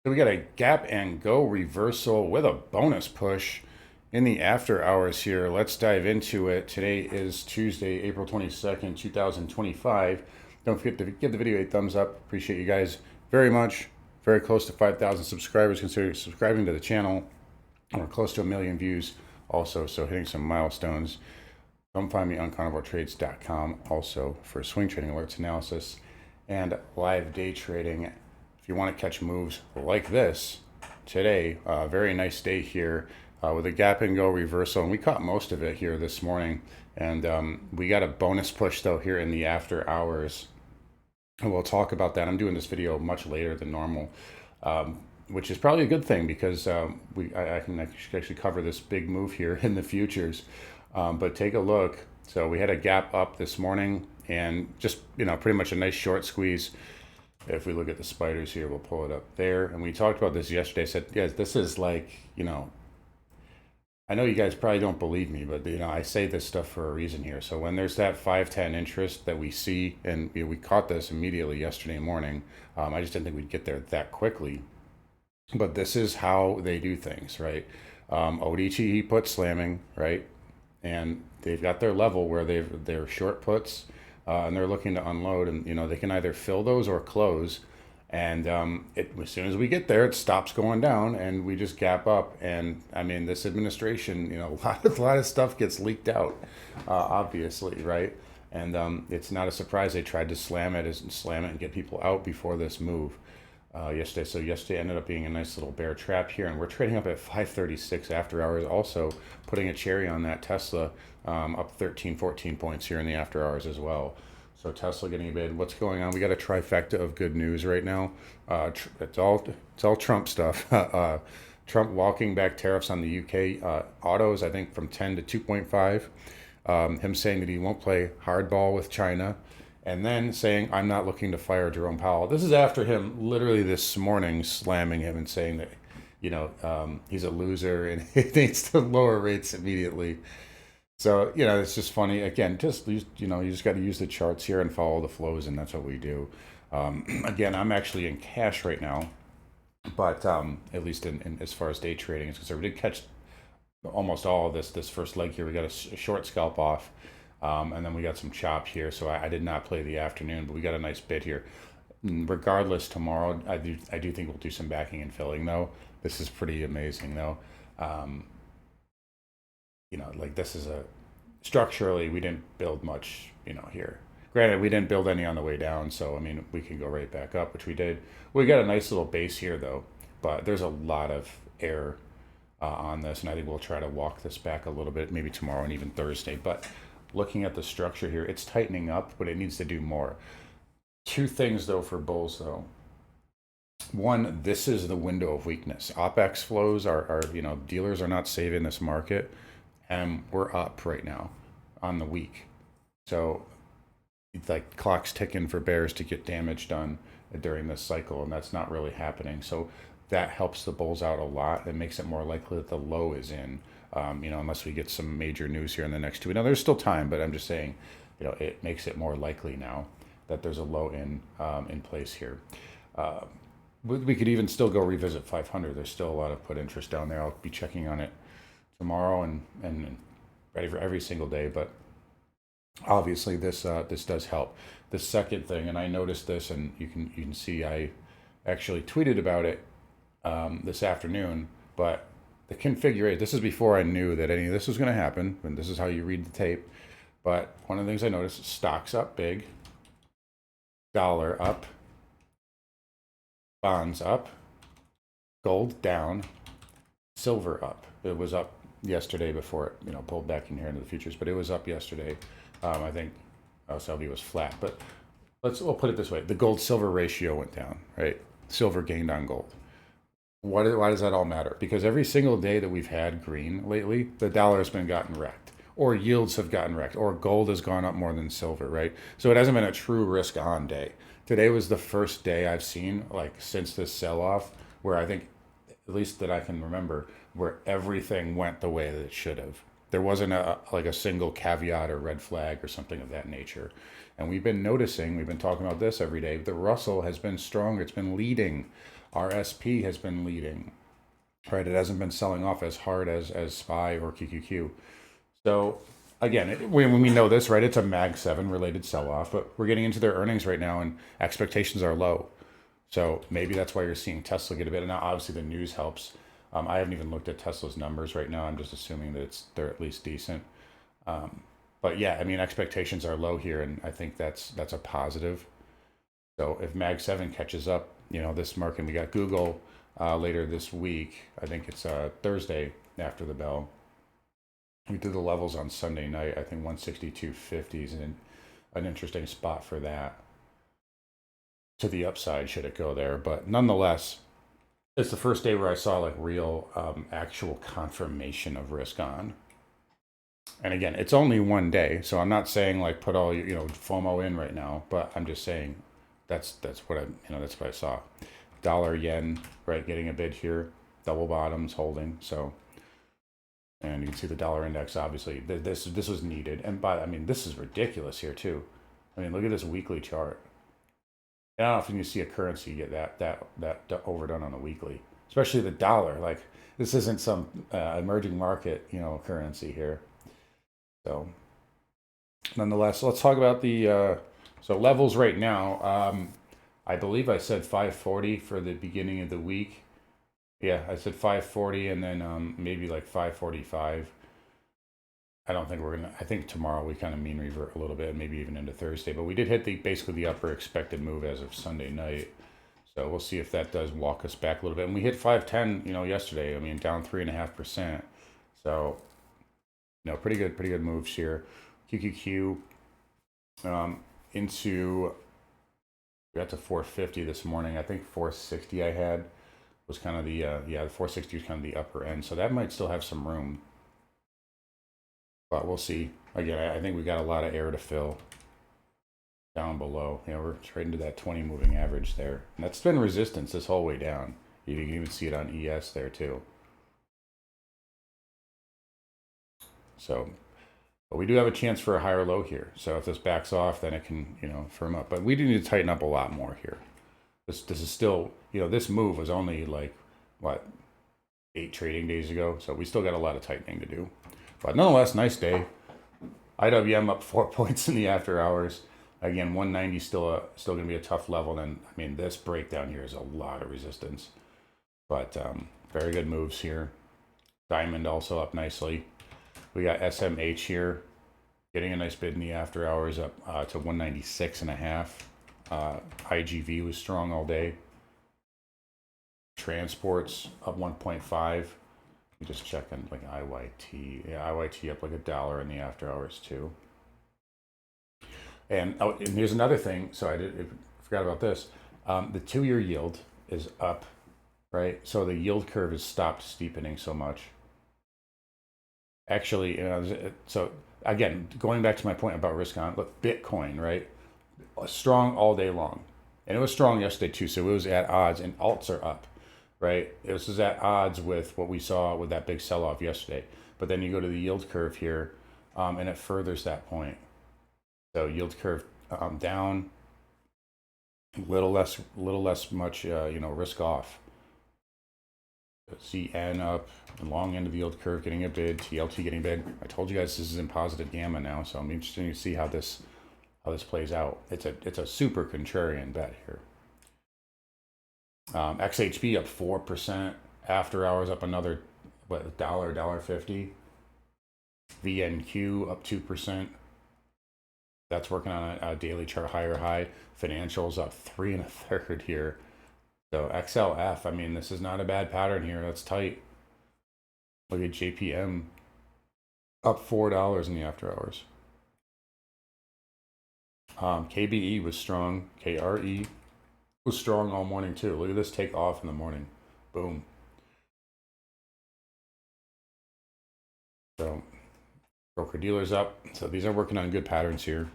So we got a gap and go reversal with a bonus push in the after hours here. Let's dive into it. Today is Tuesday, April 22nd, 2025. Don't forget to give the video a thumbs up. Appreciate you guys very much. Very close to 5,000 subscribers. Consider subscribing to the channel. We're close to 1 million views also, so hitting some milestones. Come find me on carnivoretrades.com also for swing trading alerts, analysis, and live day trading. If you want to catch moves like this today, very nice day here with a gap and go reversal. And we caught most of it here this morning. And we got a bonus push though here in the after hours. And we'll talk about that. I'm doing this video much later than normal, which is probably a good thing because I can actually cover this big move here in the futures. But take a look. So we had a gap up this morning and just, pretty much a nice short squeeze. If we look at the spiders here, we'll pull it up there. And we talked about this yesterday. I said, guys, this is like, I know you guys probably don't believe me, but, I say this stuff for a reason here. So when there's that 5-10 interest that we see, and we caught this immediately yesterday morning, I just didn't think we'd get there that quickly. But this is how they do things, right? ODT put slamming, right? And they've got their level where they're short puts, and they're looking to unload, and they can either fill those or close. And as soon as we get there, it stops going down, and we just gap up. And I mean, this administration, a lot of stuff gets leaked out, obviously, right? And it's not a surprise they tried to slam it and get people out before this move yesterday. So yesterday ended up being a nice little bear trap here, and we're trading up at 536 after hours, also putting a cherry on that Tesla, up 13 14 points here in the after hours as well. So Tesla getting a bid. What's going on? We got a trifecta of good news right now. It's all Trump stuff. Trump walking back tariffs on the UK autos, I think from 10 to 2.5. Him saying that he won't play hardball with China, and then saying, I'm not looking to fire Jerome Powell. This is after him literally this morning slamming him and saying that, he's a loser and he needs to lower rates immediately. So, it's just funny. Again, you just got to use the charts here and follow the flows, and that's what we do. Again, I'm actually in cash right now, but at least in as far as day trading is concerned, we did catch almost all of this first leg here. We got a short scalp off. And then we got some chop here, so I did not play the afternoon, but we got a nice bid here. Regardless, tomorrow I do think we'll do some backing and filling though. This is pretty amazing though. Like this is structurally we didn't build much, here. Granted, we didn't build any on the way down, so I mean we can go right back up, which we did. We got a nice little base here though, but there's a lot of error on this, and I think we'll try to walk this back a little bit, maybe tomorrow and even Thursday. But looking at the structure here, it's tightening up, but it needs to do more. Two things though for bulls though. One, this is the window of weakness. OPEX flows are dealers are not saving this market, and we're up right now on the week. So it's like clock's ticking for bears to get damage done during this cycle, and that's not really happening. So that helps the bulls out a lot. It makes it more likely that the low is in. Unless we get some major news here in the next 2. Now, there's still time, but I'm just saying, it makes it more likely now that there's a low in place here. We could even still go revisit 500. There's still a lot of put interest down there. I'll be checking on it tomorrow and ready for every single day. But obviously, this does help. The second thing, and I noticed this, and you can see I actually tweeted about it this afternoon, but the configuration, this is before I knew that any of this was going to happen, and this is how you read the tape. But one of the things I noticed, stocks up big, dollar up, bonds up, gold down, silver up. It was up yesterday before it pulled back in here into the futures, but it was up yesterday. I think SLV was flat, but we'll put it this way: the gold silver ratio went down, right? Silver gained on gold. Why does that all matter? Because every single day that we've had green lately, the dollar has been gotten wrecked, or yields have gotten wrecked, or gold has gone up more than silver, right? So it hasn't been a true risk on day. Today was the first day I've seen, like since this sell-off, where I think, at least that I can remember, where everything went the way that it should have. There wasn't a single caveat or red flag or something of that nature. And we've been noticing, we've been talking about this every day, the Russell has been strong. It's been leading. Our SP has been leading, right? It hasn't been selling off as hard as SPY or QQQ. So again, when we know this, right, it's a Mag 7 related sell-off, but we're getting into their earnings right now and expectations are low. So maybe that's why you're seeing Tesla get a bit. And now obviously the news helps. I haven't even looked at Tesla's numbers right now. I'm just assuming that they're at least decent. But yeah, I mean, expectations are low here, and I think that's a positive. So if Mag 7 catches up, this market, we got Google later this week. I think it's Thursday after the bell. We did the levels on Sunday night. I think 162.50 is an interesting spot for that. To the upside, should it go there. But nonetheless, it's the first day where I saw like real actual confirmation of risk on. And again, it's only one day, so I'm not saying like put all FOMO in right now, but I'm just saying that's what that's what I saw. Dollar yen, right, getting a bid here, double bottoms holding. So, and you can see the dollar index. Obviously, this was needed, and this is ridiculous here too. I mean, look at this weekly chart. And I don't know if you see a currency get that overdone on a weekly, especially the dollar. Like this isn't some emerging market currency here. So, nonetheless, let's talk about the so levels right now. I believe I said 540 for the beginning of the week. Yeah, I said 540, and then maybe like 545. I don't think we're gonna. I think tomorrow we kind of mean revert a little bit, maybe even into Thursday. But we did hit basically the upper expected move as of Sunday night. So we'll see if that does walk us back a little bit. And we hit 510, yesterday. I mean, down 3.5%. So. Pretty good moves here. QQQ into, we got to 450 this morning. I think 460 I had was kind of the, the 460 was kind of the upper end. So that might still have some room. But we'll see. Again, I think we got a lot of air to fill down below. We're straight into that 20 moving average there. And that's been resistance this whole way down. You can even see it on ES there too. So, but we do have a chance for a higher low here. So if this backs off, then it can, firm up. But we do need to tighten up a lot more here. This is still, this move was only like, 8 trading days ago. So we still got a lot of tightening to do. But nonetheless, nice day. IWM up 4 points in the after hours. Again, 190 still going to be a tough level. And this breakdown here is a lot of resistance. But very good moves here. Diamond also up nicely. We got SMH here, getting a nice bid in the after hours up to 196.5. IGV was strong all day. Transports up 1.5. You just check in like IYT. Yeah, IYT up like $1 in the after hours too. And here's another thing. So I forgot about this. The 2-year yield is up, right? So the yield curve has stopped steepening so much. Actually, so again, going back to my point about risk on, look, Bitcoin, right? Strong all day long. And it was strong yesterday too, so it was at odds, and alts are up, right? This is at odds with what we saw with that big sell-off yesterday. But then you go to the yield curve here, and it furthers that point. So yield curve down, little less much, risk off. CN up, long end of the yield curve getting a bid, TLT getting bid. I told you guys this is in positive gamma now, so I'm interested to see how this plays out. It's a super contrarian bet here. XHP up 4%, after hours up another $1.50. VNQ up 2%. That's working on a daily chart higher high. Financials up 3 1/3 here. So XLF, this is not a bad pattern here. That's tight. Look at JPM up $4 in the after hours. KBE was strong. KRE was strong all morning too. Look at this take off in the morning. Boom. So broker dealers up. So these are working on good patterns here.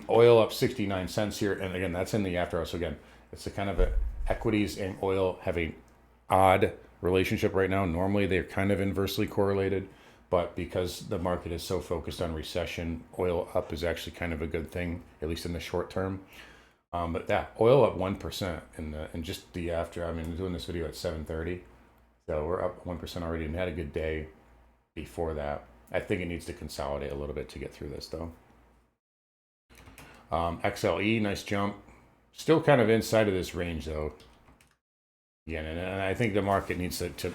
Oil up 69 cents here. And again, that's in the after hours. So again, it's a kind of equities and oil have an odd relationship right now. Normally they're kind of inversely correlated, But because the market is so focused on recession, oil up is actually kind of a good thing, at least in the short term. But yeah, oil up 1% in just the after. I mean, I'm doing this video at 7:30, so we're up 1% already, and had a good day before that. I think it needs to consolidate a little bit to get through this though. XLE, nice jump. Still kind of inside of this range though. Again, and I think the market needs to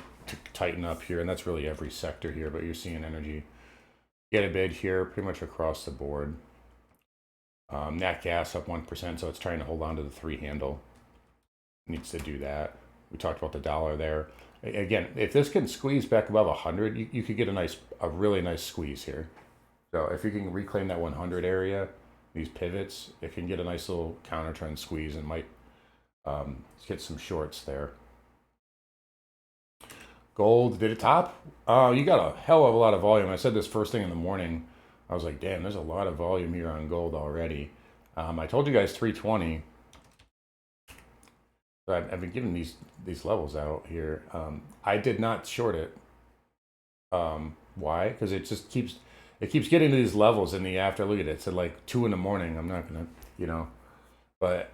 tighten up here, and that's really every sector here, but you're seeing energy get a bid here pretty much across the board. Nat gas up 1%, so it's trying to hold on to the 3 handle. Needs to do that. We talked about the dollar there. Again, if this can squeeze back above 100, you could get a really nice squeeze here. So if you can reclaim that 100 area, these pivots, it can get a nice little counter trend squeeze and might get some shorts there. Gold, did it top? You got a hell of a lot of volume. I said this first thing in the morning. I was like, damn, there's a lot of volume here on gold already. I told you guys 320. So I've been giving these levels out here. I did not short it. Why? Because it just keeps getting to these levels in the after. Look at it. It's at like 2 in the morning. I'm not gonna, but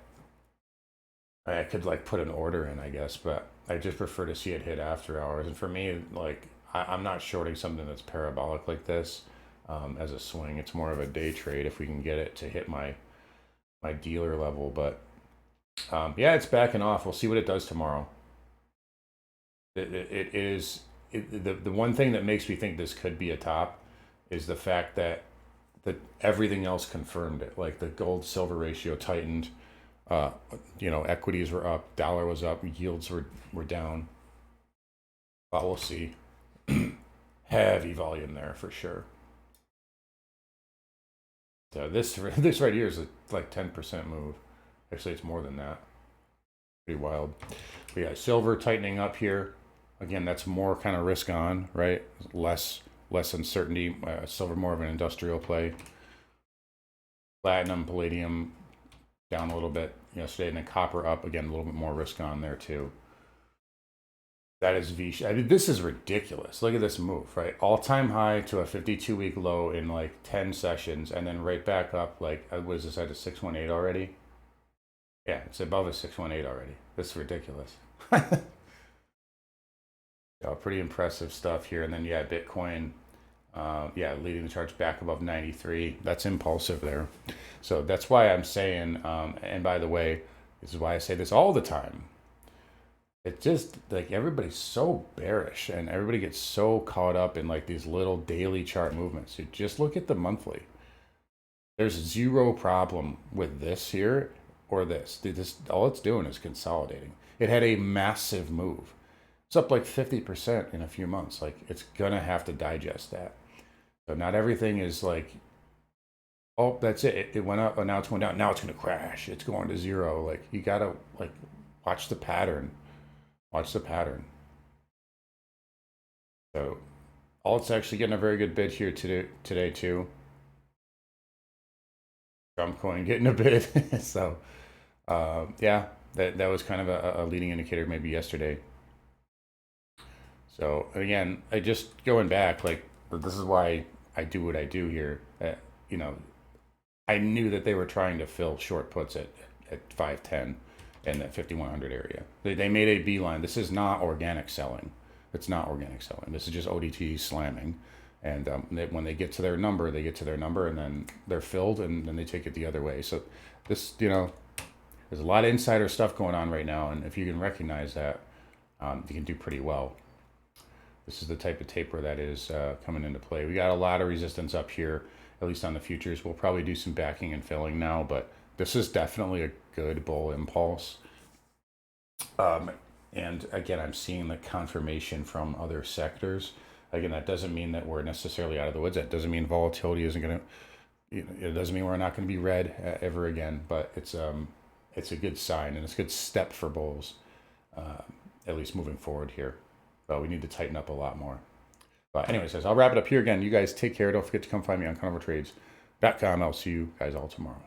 I could like put an order in, I guess, but I just prefer to see it hit after hours. And for me, like I'm not shorting something that's parabolic like this as a swing. It's more of a day trade if we can get it to hit my dealer level. But yeah, it's backing off. We'll see what it does tomorrow. It is the one thing that makes me think this could be a top is the fact that everything else confirmed it. Like the gold silver ratio tightened. Equities were up, dollar was up, yields were down. But we'll see. Heavy volume there for sure. So this right here is like 10% move. Actually, it's more than that. Pretty wild. But yeah, silver tightening up here. Again, that's more kind of risk on, right? Less uncertainty. Silver more of an industrial play. Platinum, palladium down a little bit yesterday, and then copper up again, a little bit more risk on there too. That is I mean, this is ridiculous. Look at this move, right? All-time high to a 52-week low in like 10 sessions, and then right back up. Like, what is this at a 618 already? Yeah, it's above a 618 already. This is ridiculous. Pretty impressive stuff here. And then yeah, Bitcoin. Yeah, leading the charge back above 93. That's impulsive there. So that's why I'm saying, and by the way, this is why I say this all the time. It's just like everybody's so bearish and everybody gets so caught up in like these little daily chart movements. You just look at the monthly. There's zero problem with this here or this. This all it's doing is consolidating. It had a massive move. It's up like 50% in a few months. Like it's gonna have to digest that. So not everything is like, oh, that's it. It went up, and now it's going down. Now it's going to crash. It's going to zero. Like you gotta like watch the pattern. Watch the pattern. So, alt's actually getting a very good bid here today too. Trump coin getting a bid. So, yeah, that was kind of a leading indicator maybe yesterday. So again, I just going back like. This is why I do what I do here. I knew that they were trying to fill short puts at 510 in that 5100 area. They made a beeline. This is not organic selling. It's not organic selling. This is just ODT slamming. And when they get to their number, and then they're filled, and then they take it the other way. So this, there's a lot of insider stuff going on right now, and if you can recognize that, you can do pretty well. This is the type of taper that is coming into play. We got a lot of resistance up here, at least on the futures. We'll probably do some backing and filling now, but this is definitely a good bull impulse. And again, I'm seeing the confirmation from other sectors. Again, that doesn't mean that we're necessarily out of the woods. That doesn't mean volatility isn't going to, it doesn't mean we're not going to be red ever again, but it's a good sign, and it's a good step for bulls, at least moving forward here. But we need to tighten up a lot more. But anyways, guys, I'll wrap it up here again. You guys take care. Don't forget to come find me on CarnivoreTrades.com. I'll see you guys all tomorrow.